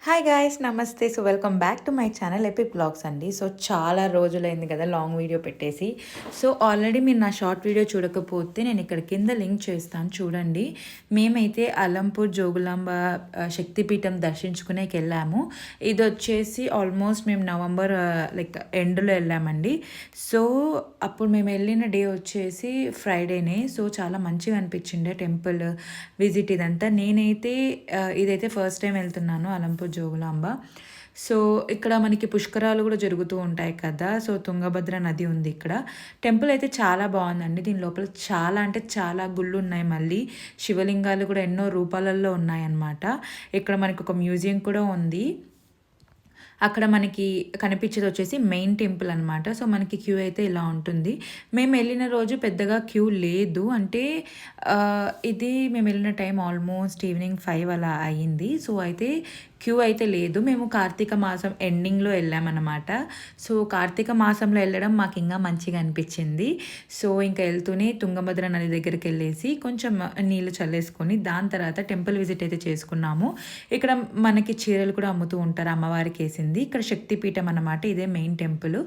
Hi guys నమస్తే. So welcome back to my channel epic blogs అండి. So చాలా రోజులైంది కదా లాంగ్ వీడియో పెట్టేసి. సో ఆల్రెడీ మీరు నా షార్ట్ వీడియో చూడకపోతే నేను ఇక్కడ కింద లింక్ చేస్తాను చూడండి. మేమైతే అలంపూర్ జోగులాంబ శక్తిపీఠం దర్శించుకునేకి వెళ్ళాము. ఇది వచ్చేసి ఆల్మోస్ట్ మేము నవంబర్ లైక్ ఎండ్లో వెళ్ళామండి. సో అప్పుడు మేము వెళ్ళిన డే వచ్చేసి ఫ్రైడేనే. సో చాలా మంచిగా అనిపించిండే టెంపుల్ విజిట్ ఇదంతా. నేనైతే ఇదైతే ఫస్ట్ టైం వెళ్తున్నాను అలంపూర్ జోగులాంబ. సో ఇక్కడ మనకి పుష్కరాలు కూడా జరుగుతూ ఉంటాయి కదా. సో తుంగభద్ర నది ఉంది ఇక్కడ. టెంపుల్ అయితే చాలా బాగుందండి. దీని లోపల చాలా అంటే చాలా గుళ్ళు ఉన్నాయి. మళ్ళీ శివలింగాలు కూడా ఎన్నో రూపాలలో ఉన్నాయన్నమాట. ఇక్కడ మనకి ఒక మ్యూజియం కూడా ఉంది. అక్కడ మనకి కనిపించేది వచ్చేసి మెయిన్ టెంపుల్ అనమాట. సో మనకి క్యూ అయితే ఇలా ఉంటుంది. మేము వెళ్ళిన రోజు పెద్దగా క్యూ లేదు. అంటే ఇది మేము వెళ్ళిన టైం ఆల్మోస్ట్ ఈవినింగ్ 5 అలా అయ్యింది. సో అయితే క్యూ అయితే లేదు. మేము కార్తీక మాసం ఎండింగ్లో వెళ్ళామన్నమాట. సో కార్తీక మాసంలో వెళ్ళడం మాకు ఇంకా మంచిగా అనిపించింది. సో ఇంకా వెళ్తూనే తుంగభద్ర నది దగ్గరికి వెళ్ళేసి కొంచెం నీళ్ళు చల్లేసుకొని దాని తర్వాత టెంపుల్ విజిట్ అయితే చేసుకున్నాము. ఇక్కడ మనకి చీరలు కూడా అమ్ముతూ ఉంటారు, అమ్మవారికి వేసింది. ఇక్కడ శక్తిపీఠం అన్నమాట. ఇదే మెయిన్ టెంపుల్.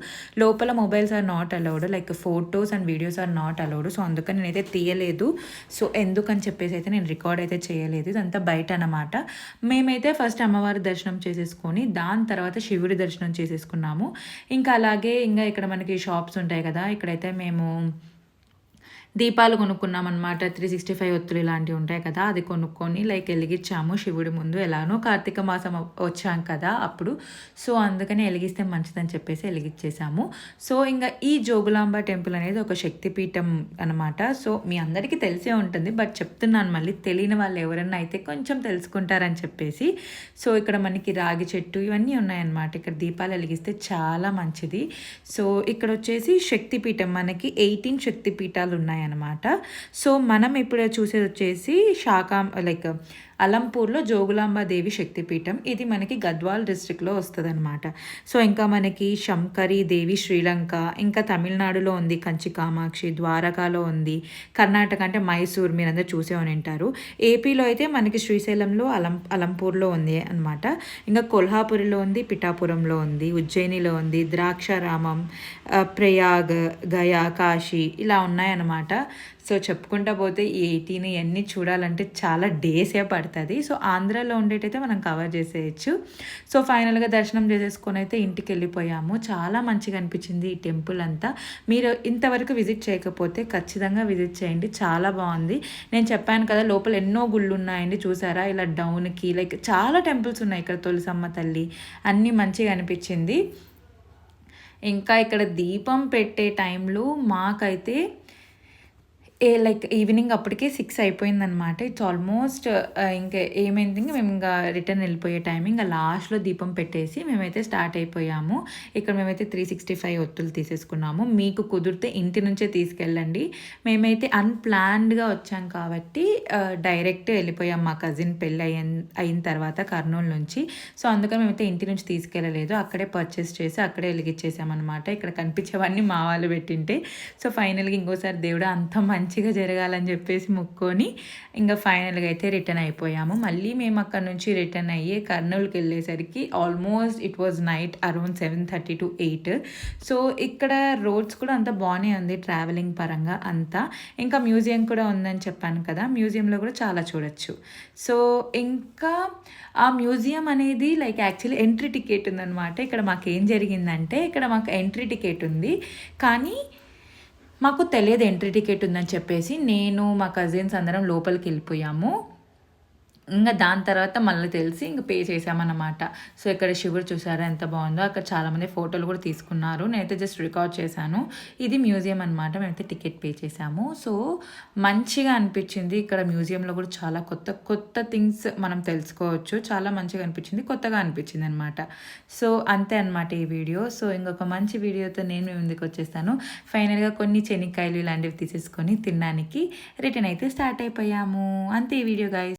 లోపల mobiles are not allowed, like photos and videos are not allowed. So అందుకని నేనైతే తీయలేదు. సో ఎందుకని చెప్పేసి అయితే నేను రికార్డ్ అయితే చేయలేదు. ఇదంతా బయట అన్నమాట. మేమైతే ఫస్ట్ అమ్మవారి దర్శనం చేసేసుకొని దాని తర్వాత శివుడి దర్శనం చేసేసుకున్నాము. ఇంకా అలాగే ఇంకా ఇక్కడ మనకి షాప్స్ ఉంటాయి కదా. ఇక్కడైతే మేము దీపాలు కొనుక్కున్నాం అనమాట. 365 ఒత్తులు ఇలాంటివి ఉంటాయి కదా, అది కొనుక్కొని లైక్ వెలిగించాము శివుడి ముందు. ఎలానో కార్తీక మాసం వచ్చాం కదా అప్పుడు. సో అందుకని వెలిగిస్తే మంచిదని చెప్పేసి వెలిగించేసాము. సో ఇంకా ఈ జోగులాంబ టెంపుల్ అనేది ఒక శక్తిపీఠం అనమాట. సో మీ అందరికీ తెలిసే ఉంటుంది, బట్ చెప్తున్నాను మళ్ళీ తెలియని వాళ్ళు ఎవరన్నా అయితే కొంచెం తెలుసుకుంటారని చెప్పేసి. సో ఇక్కడ మనకి రాగి చెట్టు ఇవన్నీ ఉన్నాయన్నమాట. ఇక్కడ దీపాలు వెలిగిస్తే చాలా మంచిది. సో ఇక్కడ వచ్చేసి శక్తిపీఠం మనకి 18 శక్తిపీఠాలు ఉన్నాయి అనమాట. సో మనం ఇప్పుడు చూసేది వచ్చేసి లైక్ అలంపూర్లో జోగులాంబాదేవి శక్తిపీఠం. ఇది మనకి గద్వాల్ డిస్ట్రిక్ట్లో వస్తుంది అనమాట. సో ఇంకా మనకి శంకరి దేవి శ్రీలంక, ఇంకా తమిళనాడులో ఉంది కంచి కామాక్షి, ద్వారకాలో ఉంది, కర్ణాటక అంటే మైసూర్ మీరందరూ చూసే ఉంటారు. ఏపీలో అయితే మనకి శ్రీశైలంలో అలంపూర్లో ఉంది అనమాట. ఇంకా కొల్హాపురిలో ఉంది, పిఠాపురంలో ఉంది, ఉజ్జయినిలో ఉంది, ద్రాక్షారామం, ప్రయాగ్, గయా, కాశీ ఇలా ఉన్నాయన్నమాట. సో చెప్పుకుంటా పోతే ఈ 18 ఇవన్నీ చూడాలంటే చాలా డేసే పడుతుంది. సో ఆంధ్రాలో ఉండేటైతే మనం కవర్ చేసేయచ్చు. సో ఫైనల్గా దర్శనం చేసేసుకొని అయితే ఇంటికి వెళ్ళిపోయాము. చాలా మంచిగా అనిపించింది ఈ టెంపుల్ అంతా. మీరు ఇంతవరకు విజిట్ చేయకపోతే ఖచ్చితంగా విజిట్ చేయండి, చాలా బాగుంది. నేను చెప్పాను కదా లోపల ఎన్నో గుళ్ళు ఉన్నాయండి, చూసారా? ఇలా డౌన్కి లైక్ చాలా టెంపుల్స్ ఉన్నాయి ఇక్కడ. తులసమ్మ తల్లి అన్నీ మంచిగా అనిపించింది. ఇంకా ఇక్కడ దీపం పెట్టే టైంలో మాకైతే లైక్ ఈవినింగ్ అప్పటికే 6 అయిపోయిందనమాట. ఇట్స్ ఆల్మోస్ట్ ఇంకా ఏమైంది, ఇంకా మేము ఇంకా రిటర్న్ వెళ్ళిపోయే టైం. ఇంకా లాస్ట్లో దీపం పెట్టేసి మేమైతే స్టార్ట్ అయిపోయాము. ఇక్కడ మేమైతే 365 ఒత్తులు తీసేసుకున్నాము. మీకు కుదిరితే ఇంటి నుంచే తీసుకెళ్ళండి. మేమైతే అన్ప్లాన్డ్గా వచ్చాం కాబట్టి డైరెక్ట్ వెళ్ళిపోయాం మా కజిన్ పెళ్ళి అయిన తర్వాత కర్నూలు నుంచి. సో అందుకని మేమైతే ఇంటి నుంచి తీసుకెళ్ళలేదు, అక్కడే పర్చేస్ చేసి అక్కడే వెలిగించేసామన్నమాట. ఇక్కడ కనిపించేవన్నీ మా వాళ్ళు పెట్టింటే. సో ఫైనల్గా ఇంకోసారి దేవుడు అంత మంచిగా జరగాలని చెప్పేసి మొక్కొని ఇంకా ఫైనల్గా అయితే రిటర్న్ అయిపోయాము. మళ్ళీ మేము అక్కడ నుంచి రిటర్న్ అయ్యి కర్నూలుకి వెళ్ళేసరికి almost it was night around 7:30 to 8. So ఇక్కడ రోడ్స్ కూడా అంతా బాగానే ఉంది ట్రావెలింగ్ పరంగా అంతా. ఇంకా మ్యూజియం కూడా ఉందని చెప్పాను కదా, మ్యూజియంలో కూడా చాలా చూడొచ్చు. సో ఇంకా ఆ మ్యూజియం అనేది లైక్ యాక్చువల్లీ ఎంట్రీ టికెట్ ఉందన్నమాట. ఇక్కడ మాకు ఏం జరిగిందంటే ఇక్కడ మాకు ఎంట్రీ టికెట్ ఉంది, కానీ మాకు తెలియదు ఎంట్రీ టికెట్ ఉందని చెప్పేసి నేను మా కజిన్స్ అందరం లోపలికి వెళ్ళిపోయాము. ఇంకా దాని తర్వాత మళ్ళీ తెలిసి ఇంకా పే చేసామన్నమాట. సో ఇక్కడ శివుడు చూసారా ఎంత బాగుందో. అక్కడ చాలామంది ఫోటోలు కూడా తీసుకున్నారు, నేనైతే జస్ట్ రికార్డ్ చేశాను. ఇది మ్యూజియం అనమాట. మేమైతే టికెట్ పే చేసాము. సో మంచిగా అనిపించింది. ఇక్కడ మ్యూజియంలో కూడా చాలా కొత్త కొత్త థింగ్స్ మనం తెలుసుకోవచ్చు. చాలా మంచిగా అనిపించింది, కొత్తగా అనిపించింది అనమాట. సో అంతే అనమాట ఈ వీడియో. సో ఇంకొక మంచి వీడియోతో నేను ముందుకు వచ్చేస్తాను. ఫైనల్గా కొన్ని చెనిక్కాయలు ఇలాంటివి తీసేసుకొని తినడానికి రిటర్న్ అయితే స్టార్ట్ అయిపోయాము. అంతే ఈ వీడియో గైస్.